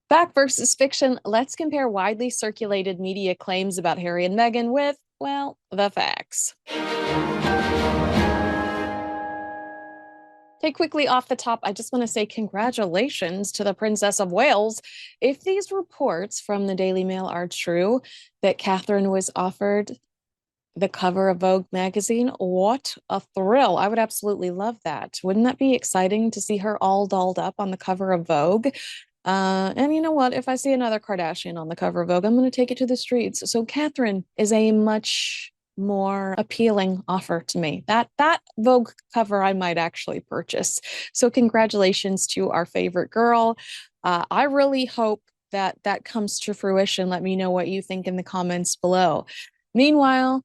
Fact versus fiction. Let's compare widely circulated media claims about Harry and Meghan with, well, the facts. Okay, quickly off the top, I just want to say congratulations to the Princess of Wales. If these reports from the Daily Mail are true, that Catherine was offered the cover of Vogue magazine, what a thrill. I would absolutely love that. Wouldn't that be exciting to see her all dolled up on the cover of Vogue? And you know what? If I see another Kardashian on the cover of Vogue, I'm going to take it to the streets. So Catherine is a much more appealing offer to me. That Vogue cover I might actually purchase. So congratulations to our favorite girl. I really hope that that comes to fruition. Let me know what you think in the comments below. Meanwhile,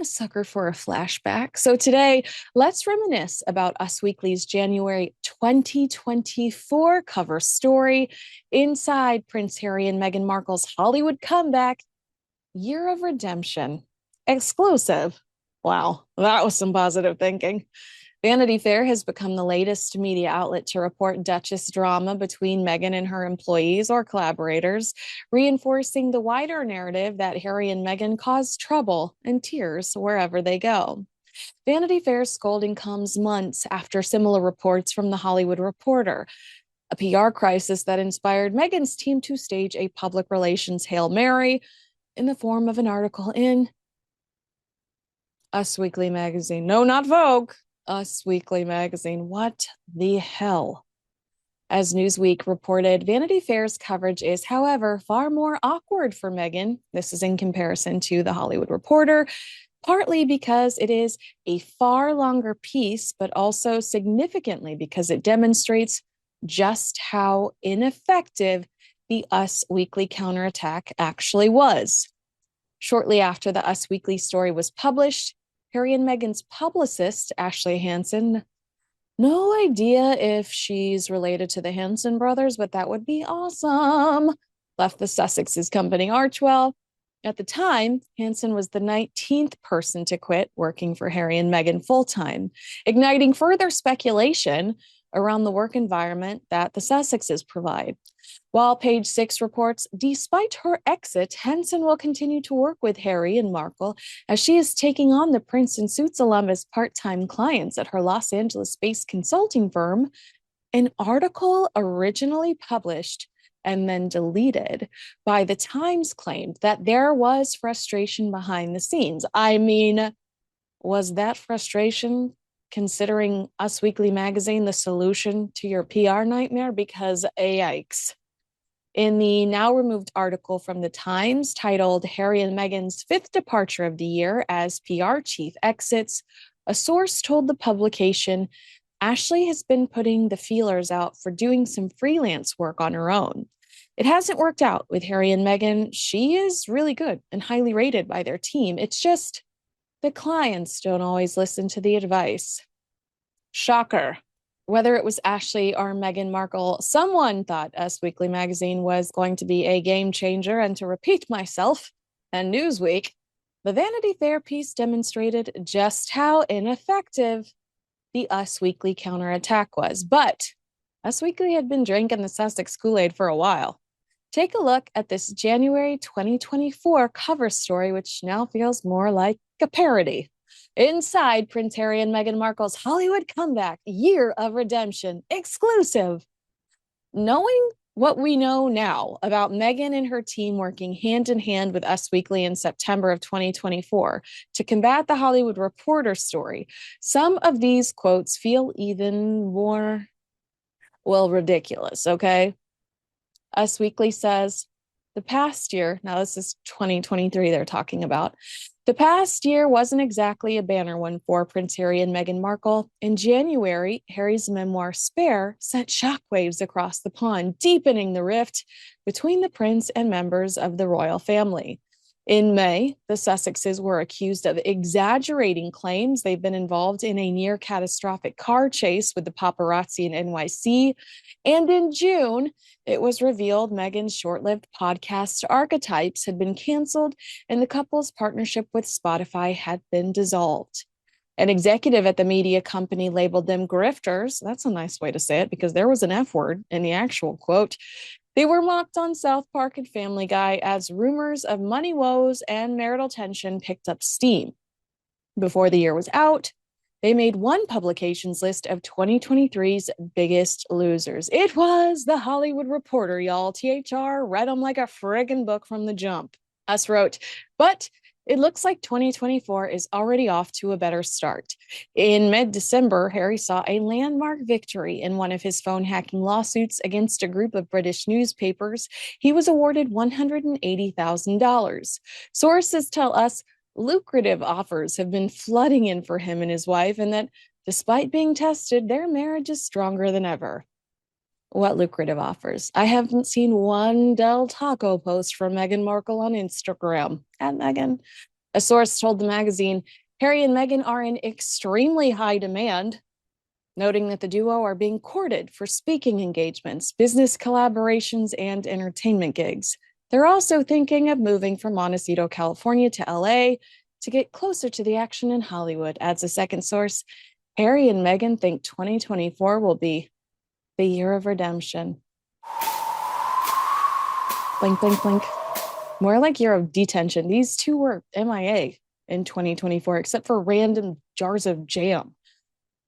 a sucker for a flashback. So today, let's reminisce about Us Weekly's January 2024 cover story inside Prince Harry and Meghan Markle's Hollywood comeback, Year of Redemption. Exclusive. Wow, that was some positive thinking. Vanity Fair has become the latest media outlet to report Duchess drama between Meghan and her employees or collaborators, reinforcing the wider narrative that Harry and Meghan cause trouble and tears wherever they go. Vanity Fair's scolding comes months after similar reports from The Hollywood Reporter, a PR crisis that inspired Meghan's team to stage a public relations Hail Mary in the form of an article in Us Weekly magazine. No, not Vogue. Us Weekly magazine. What the hell? As Newsweek reported, Vanity Fair's coverage is, however, far more awkward for Meghan. This is in comparison to The Hollywood Reporter, partly because it is a far longer piece, but also significantly because it demonstrates just how ineffective the Us Weekly counterattack actually was. Shortly after the Us Weekly story was published, Harry and Meghan's publicist, Ashley Hansen, no idea if she's related to the Hansen brothers, but that would be awesome, left the Sussexes company Archwell. At the time, Hansen was the 19th person to quit working for Harry and Meghan full-time, igniting further speculation around the work environment that the Sussexes provide. While Page Six reports, despite her exit, Hansen will continue to work with Harry and Markle as she is taking on the Prince and Suits alum as part-time clients at her Los Angeles-based consulting firm. An article originally published and then deleted by the Times claimed that there was frustration behind the scenes. I mean, was that frustration considering Us Weekly magazine the solution to your PR nightmare? Because yikes. In the now removed article from the Times titled Harry and Meghan's Fifth Departure of the Year as PR Chief Exits, a source told the publication Ashley has been putting the feelers out for doing some freelance work on her own. It hasn't worked out with Harry and Meghan. She is really good and highly rated by their team. It's just the clients don't always listen to the advice. Shocker. Whether it was Ashley or Meghan Markle, someone thought Us Weekly magazine was going to be a game changer. And to repeat myself, and Newsweek, the Vanity Fair piece demonstrated just how ineffective the Us Weekly counterattack was. But Us Weekly had been drinking the Sussex Kool-Aid for a while. Take a look at this January 2024 cover story, which now feels more like a parody. Inside Prince Harry and Meghan Markle's Hollywood comeback, Year of Redemption, exclusive. Knowing what we know now about Meghan and her team working hand in hand with Us Weekly in September of 2024 to combat the Hollywood Reporter story, some of these quotes feel even more, well, ridiculous, okay? Us Weekly says, the past year, now this is 2023 they're talking about, the past year wasn't exactly a banner one for Prince Harry and Meghan Markle. In January, Harry's memoir Spare sent shockwaves across the pond, deepening the rift between the prince and members of the royal family. In May, the Sussexes were accused of exaggerating claims they've been involved in a near catastrophic car chase with the paparazzi in NYC. And in June, it was revealed Meghan's short-lived podcast Archetypes had been canceled and the couple's partnership with Spotify had been dissolved. An executive at the media company labeled them grifters. That's a nice way to say it because there was an F word in the actual quote. They were mocked on South Park and Family Guy as rumors of money woes and marital tension picked up steam. Before the year was out, they made one publication's list of 2023's biggest losers. It was The Hollywood Reporter, y'all. THR read them like a friggin' book from the jump. Us wrote, but it looks like 2024 is already off to a better start. In mid-December, Harry saw a landmark victory in one of his phone hacking lawsuits against a group of British newspapers. He was awarded $180,000. Sources tell us lucrative offers have been flooding in for him and his wife, and that despite being tested, their marriage is stronger than ever. What lucrative offers? I haven't seen one Del Taco post from Meghan Markle on Instagram. And Meghan, a source told the magazine, Harry and Meghan are in extremely high demand, noting that the duo are being courted for speaking engagements, business collaborations, and entertainment gigs. They're also thinking of moving from Montecito, California to LA to get closer to the action in Hollywood, adds a second source. Harry and Meghan think 2024 will be the year of redemption. Blink, blink, blink. More like year of detention. These two were MIA in 2024, except for random jars of jam.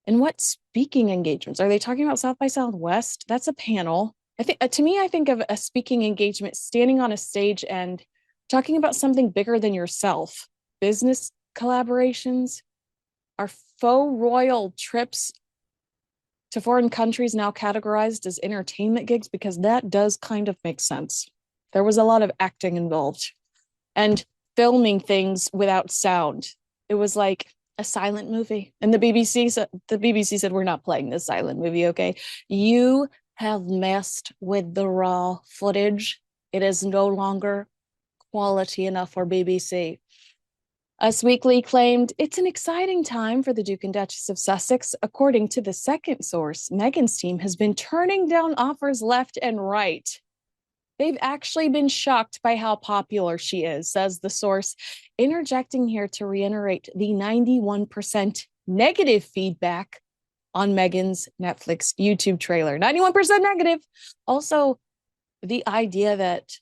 And what speaking engagements? Are they talking about South by Southwest? That's a panel. I think of a speaking engagement standing on a stage and talking about something bigger than yourself. Business collaborations. Are faux royal trips to foreign countries now categorized as entertainment gigs? Because that does kind of make sense. There was a lot of acting involved and filming things without sound. It was like a silent movie. And the BBC said, we're not playing this silent movie, okay? You have messed with the raw footage. It is no longer quality enough for BBC. Us Weekly claimed it's an exciting time for the Duke and Duchess of Sussex. According to the second source, Meghan's team has been turning down offers left and right. They've actually been shocked by how popular she is, says the source, interjecting here to reiterate the 91% negative feedback on Meghan's Netflix YouTube trailer. 91% negative. Also, the idea that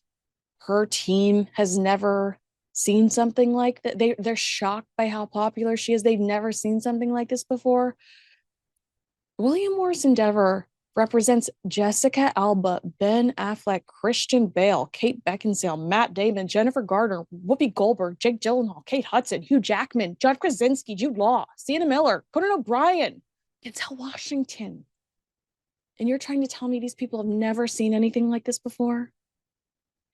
her team has never seen something like that. They're shocked by how popular she is. They've never seen something like this before. William Morris Endeavor represents Jessica Alba, Ben Affleck, Christian Bale, Kate Beckinsale, Matt Damon, Jennifer Garner, Whoopi Goldberg, Jake Gyllenhaal, Kate Hudson, Hugh Jackman, John Krasinski, Jude Law, Sienna Miller, Conan O'Brien, Denzel Washington. And you're trying to tell me these people have never seen anything like this before?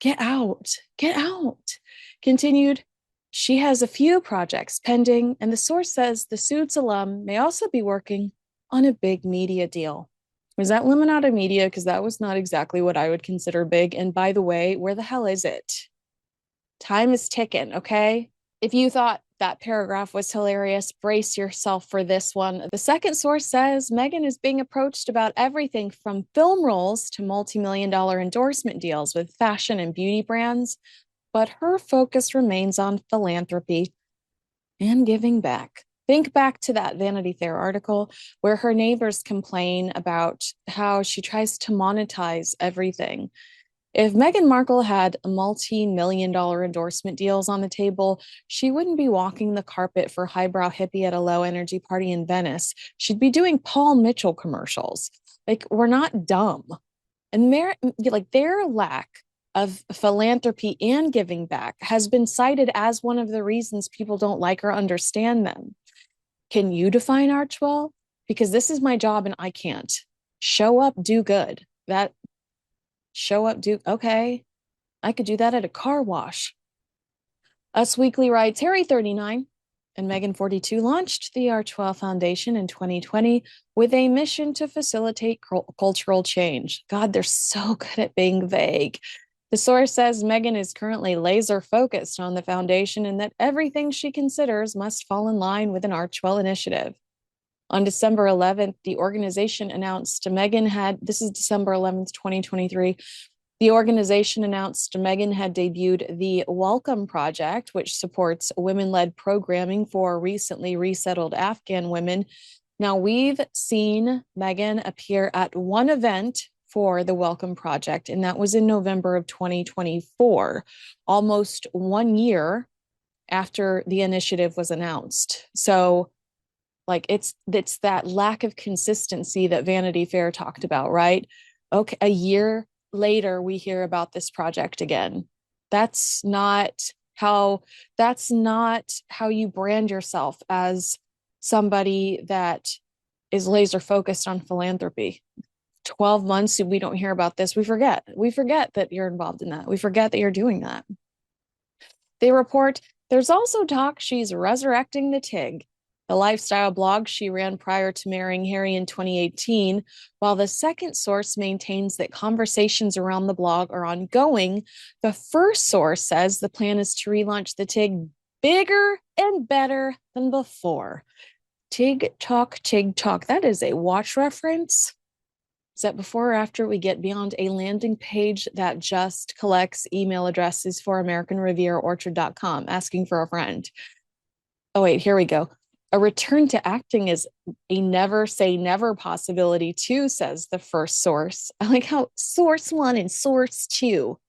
Get out. Get out. Continued, she has a few projects pending, and the source says the Suits alum may also be working on a big media deal. Was that Lemonada Media? Because that was not exactly what I would consider big. And by the way, where the hell is it? Time is ticking, okay? If you thought that paragraph was hilarious, brace yourself for this one. The second source says Meghan is being approached about everything from film roles to multi-million-dollar endorsement deals with fashion and beauty brands, but her focus remains on philanthropy and giving back. Think back to that Vanity Fair article where her neighbors complain about how she tries to monetize everything. If Meghan Markle had multi-million-dollar endorsement deals on the table, she wouldn't be walking the carpet for highbrow hippie at a low-energy party in Venice. She'd be doing Paul Mitchell commercials. Like, we're not dumb. And their lack of philanthropy and giving back has been cited as one of the reasons people don't like or understand them. Can you define arch well? Because this is my job and I can't. Show up, do good. Okay. I could do that at a car wash. Us Weekly writes, Harry 39 and Meghan 42 launched the Archwell Foundation in 2020 with a mission to facilitate cultural change. God, they're so good at being vague. The source says Meghan is currently laser focused on the foundation and that everything she considers must fall in line with an Archwell initiative. On December 11th, the organization announced this is December 11th, 2023. The organization announced Meghan had debuted the Welcome Project, which supports women-led programming for recently resettled Afghan women. Now, we've seen Meghan appear at one event for the Welcome Project, and that was in November of 2024, almost 1 year after the initiative was announced. So like it's that lack of consistency that Vanity Fair talked about, right? Okay, a year later we hear about this project again. That's not how that's not how you brand yourself as somebody that is laser focused on philanthropy. 12 months we don't hear about this. We forget that you're involved in that. We forget that you're doing that. They report there's also talk she's resurrecting the TIG, the lifestyle blog she ran prior to marrying Harry in 2018, while the second source maintains that conversations around the blog are ongoing. The first source says the plan is to relaunch the TIG bigger and better than before. TIG Talk, TIG Talk. That is a watch reference. Is that before or after we get beyond a landing page that just collects email addresses for American Riviera Orchard.com asking for a friend? Oh, wait, here we go. A return to acting is a never say never possibility too, says the first source. I like how source one and source two.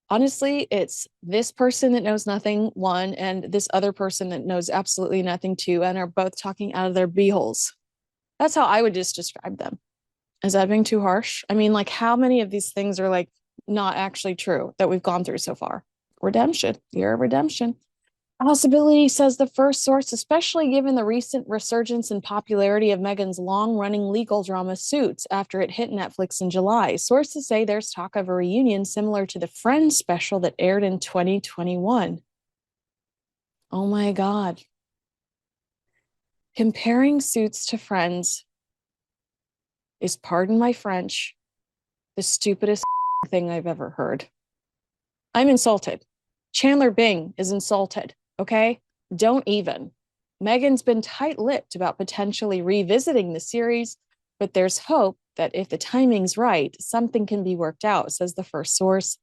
Honestly, it's this person that knows nothing, one, and this other person that knows absolutely nothing, two, and are both talking out of their beeholes. That's how I would just describe them. Is that being too harsh? I mean, like, how many of these things are like not actually true that we've gone through so far? Redemption, year of redemption. Possibility, says the first source, especially given the recent resurgence in popularity of Meghan's long-running legal drama Suits after it hit Netflix in July. Sources say there's talk of a reunion similar to the Friends special that aired in 2021. Oh my God. Comparing Suits to Friends is, pardon my French, the stupidest thing I've ever heard. I'm insulted. Chandler Bing is insulted, okay? Don't even. Meghan's been tight-lipped about potentially revisiting the series, but there's hope that if the timing's right, something can be worked out, says the first source.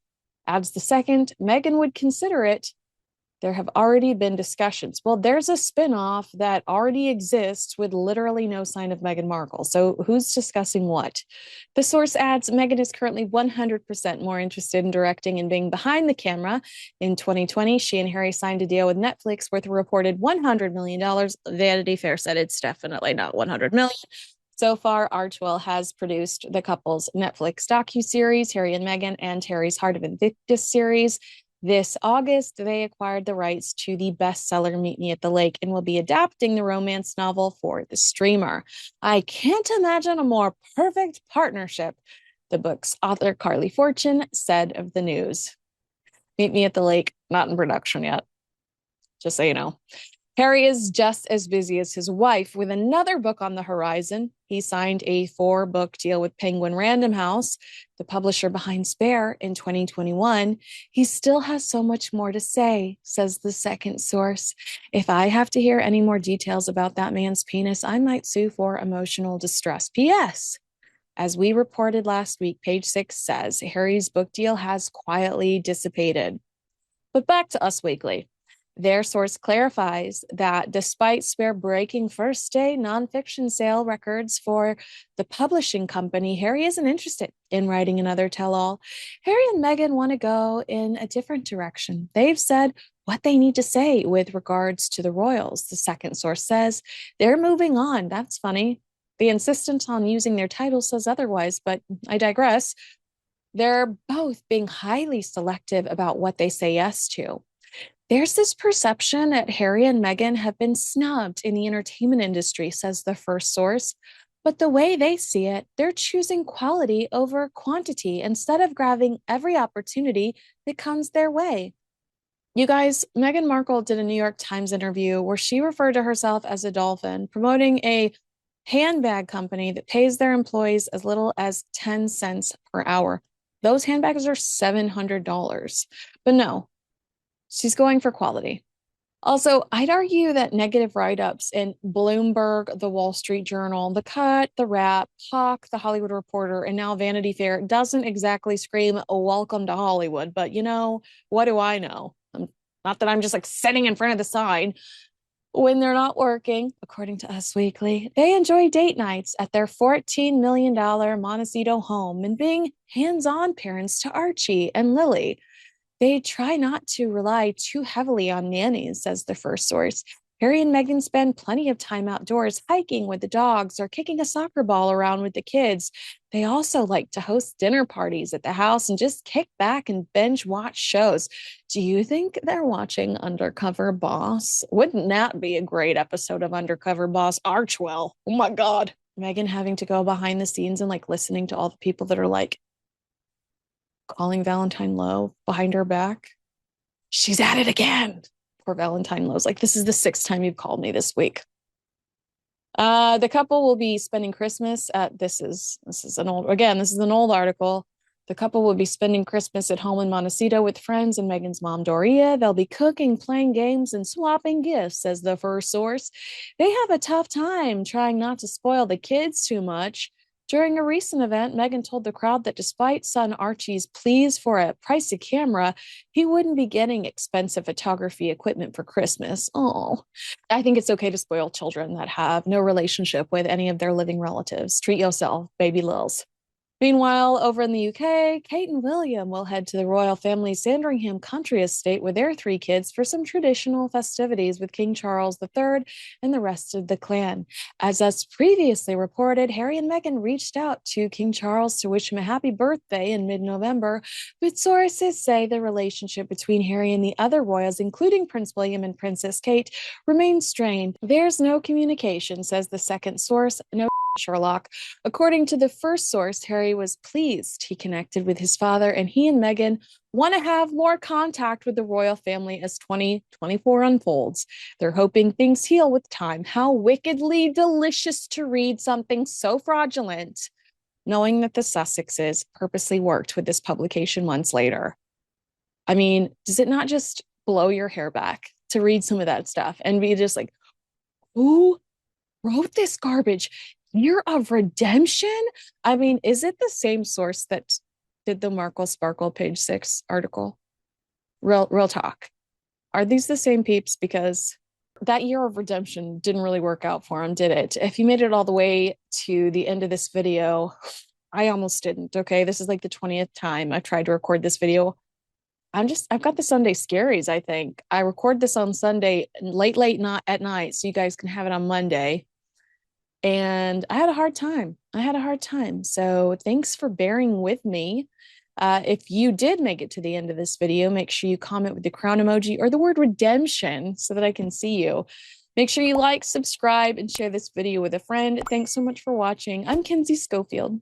Adds the second, Meghan would consider it. There have already been discussions. Well, there's a spinoff that already exists with literally no sign of Meghan Markle. So who's discussing what? The source adds Meghan is currently 100% more interested in directing and being behind the camera. In 2020, she and Harry signed a deal with Netflix worth a reported $100 million. Vanity Fair said it's definitely not $100 million. So far, Archewell has produced the couple's Netflix docuseries, Harry and Meghan, and Harry's Heart of Invictus series. This August, they acquired the rights to the bestseller Meet Me at the Lake and will be adapting the romance novel for the streamer. I can't imagine a more perfect partnership, the book's author Carly Fortune said of the news. Meet Me at the Lake, not in production yet, just so you know. Harry is just as busy as his wife with another book on the horizon. He signed a 4-book deal with Penguin Random House, the publisher behind Spare, in 2021. He still has so much more to say, says the second source. If I have to hear any more details about that man's penis, I might sue for emotional distress. P.S. As we reported last week, page 6 says Harry's book deal has quietly dissipated. But back to Us Weekly. Their source clarifies that despite Spare breaking first-day nonfiction sale records for the publishing company, Harry isn't interested in writing another tell-all. Harry and Meghan want to go in a different direction. They've said what they need to say with regards to the royals. The second source says they're moving on. That's funny. The insistence on using their title says otherwise, but I digress. They're both being highly selective about what they say yes to. There's this perception that Harry and Meghan have been snubbed in the entertainment industry, says the first source. But the way they see it, they're choosing quality over quantity instead of grabbing every opportunity that comes their way. You guys, Meghan Markle did a New York Times interview where she referred to herself as a dolphin, promoting a handbag company that pays their employees as little as 10 cents per hour. Those handbags are $700. But no, she's going for quality. Also, I'd argue that negative write-ups in Bloomberg, The Wall Street Journal, The Cut, The Wrap, Hawk, The Hollywood Reporter, and now Vanity Fair doesn't exactly scream welcome to Hollywood. But you know, what do I know? Not that I'm just like sitting in front of the sign. when they're not working, according to Us Weekly, they enjoy date nights at their $14 million Montecito home and being hands-on parents to Archie and Lily. They try not to rely too heavily on nannies, says the first source. Harry and Meghan spend plenty of time outdoors hiking with the dogs or kicking a soccer ball around with the kids. They also like to host dinner parties at the house and just kick back and binge watch shows. Do you think they're watching Undercover Boss? Wouldn't that be a great episode of Undercover Boss? Archwell. Oh my God. Meghan having to go behind the scenes and like listening to all the people that are like calling Valentine low behind her back. She's at it again. Poor Valentine Lowe's like, this is the sixth time you've called me this week. The couple will be spending Christmas at this is an old article. The couple will be spending Christmas at home in Montecito with friends and Meghan's mom, Doria. They'll be cooking, playing games, and swapping gifts, says the first source. They have a tough time trying not to spoil the kids too much. During a recent event, Meghan told the crowd that despite son Archie's pleas for a pricey camera, he wouldn't be getting expensive photography equipment for Christmas. Oh, I think it's okay to spoil children that have no relationship with any of their living relatives. Treat yourself, baby Lils. Meanwhile, over in the UK, Kate and William will head to the royal family's Sandringham country estate with their three kids for some traditional festivities with King Charles III and the rest of the clan. As us previously reported, Harry and Meghan reached out to King Charles to wish him a happy birthday in mid-November, but sources say the relationship between Harry and the other royals, including Prince William and Princess Kate, remains strained. There's no communication, says the second source. No Sherlock. According to the first source, Harry was pleased he connected with his father, and he and Meghan want to have more contact with the royal family as 2024 unfolds. They're hoping things heal with time. How wickedly delicious to read something so fraudulent, knowing that the Sussexes purposely worked with this publication months later. I mean, does it not just blow your hair back to read some of that stuff and be just like, who wrote this garbage? Year of Redemption? I mean, is it the same source that did the Markle Sparkle page 6 article? Real talk. Are these the same peeps? Because that Year of Redemption didn't really work out for him, did it? If you made it all the way to the end of this video, I almost didn't. Okay, this is like the 20th time I've tried to record this video. I've got the Sunday scaries, I think. I record this on Sunday late not at night so you guys can have it on Monday. And I had a hard time. So thanks for bearing with me. If you did make it to the end of this video, make sure you comment with the crown emoji or the word redemption so that I can see you. Make sure you like, subscribe, and share this video with a friend. Thanks so much for watching. I'm Kinsey Schofield.